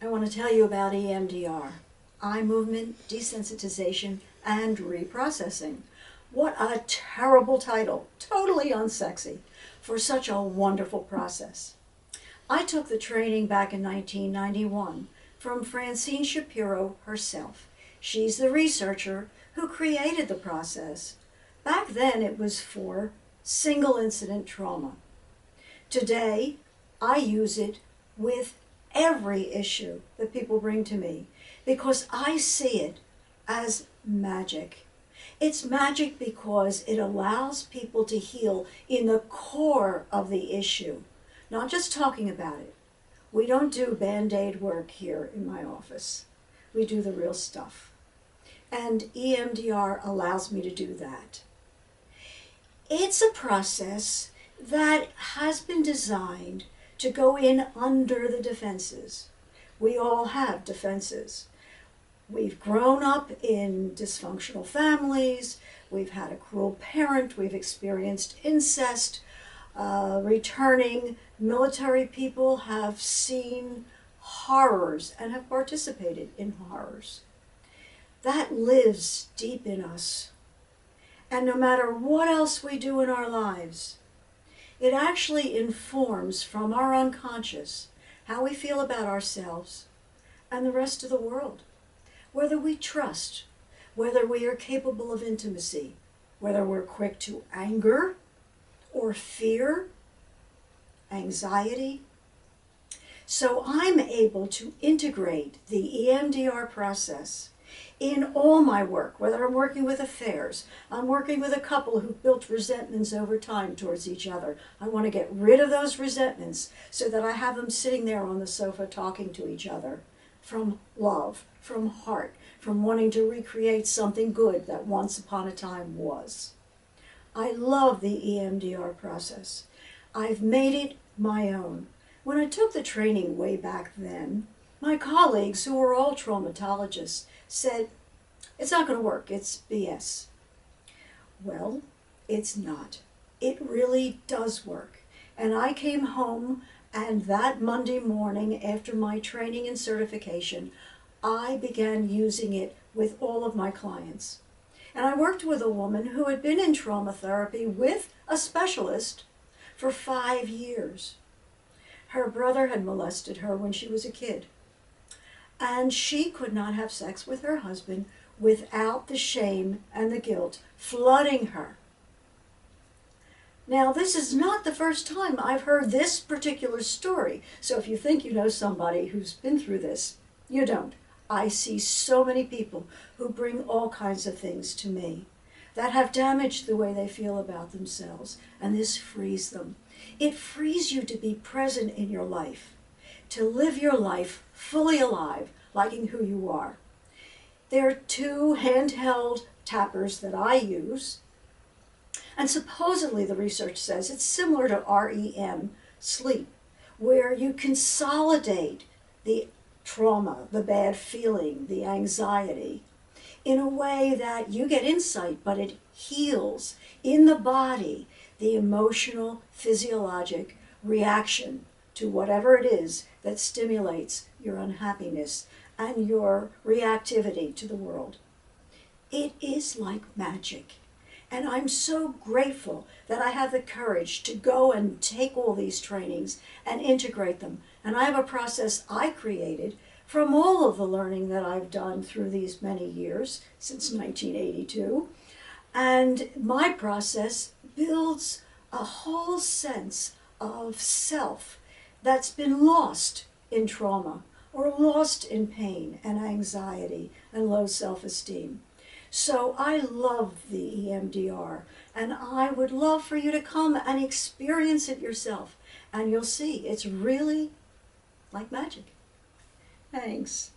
I want to tell you about EMDR, eye movement desensitization and reprocessing. What a terrible title, totally unsexy, for such a wonderful process. I took the training back in 1991 from Francine Shapiro herself. She's the researcher who created the process. Back then it was for single incident trauma. Today, I use it with every issue that people bring to me because I see it as magic. It's magic because it allows people to heal in the core of the issue, not just talking about it. We don't do Band-Aid work here in my office. We do the real stuff. And EMDR allows me to do that. It's a process that has been designed to go in under the defenses. We all have defenses. We've grown up in dysfunctional families, we've had a cruel parent, we've experienced incest, returning military people have seen horrors and have participated in horrors. That lives deep in us. And no matter what else we do in our lives, it actually informs from our unconscious how we feel about ourselves and the rest of the world. Whether we trust, whether we are capable of intimacy, whether we're quick to anger or fear, anxiety. So I'm able to integrate the EMDR process in all my work, whether I'm working with affairs, I'm working with a couple who built resentments over time towards each other. I want to get rid of those resentments so that I have them sitting there on the sofa talking to each other from love, from heart, from wanting to recreate something good that once upon a time was. I love the EMDR process. I've made it my own. When I took the training way back then, my colleagues, who were all traumatologists, said, it's not going to work, it's BS. Well, it's not. It really does work. And I came home, and that Monday morning after my training and certification, I began using it with all of my clients. And I worked with a woman who had been in trauma therapy with a specialist for 5 years. Her brother had molested her when she was a kid. And she could not have sex with her husband without the shame and the guilt flooding her. Now, this is not the first time I've heard this particular story. So if you think you know somebody who's been through this, you don't. I see so many people who bring all kinds of things to me that have damaged the way they feel about themselves, and this frees them. It frees you to be present in your life, to live your life fully alive, liking who you are. There are 2 handheld tappers that I use, and supposedly the research says it's similar to REM, sleep, where you consolidate the trauma, the bad feeling, the anxiety, in a way that you get insight, but it heals in the body the emotional, physiologic reaction to whatever it is that stimulates your unhappiness and your reactivity to the world. It is like magic. And I'm so grateful that I have the courage to go and take all these trainings and integrate them. And I have a process I created from all of the learning that I've done through these many years, since 1982. And my process builds a whole sense of self that's been lost in trauma or lost in pain and anxiety and low self-esteem. So I love the EMDR, and I would love for you to come and experience it yourself, and you'll see it's really like magic. Thanks.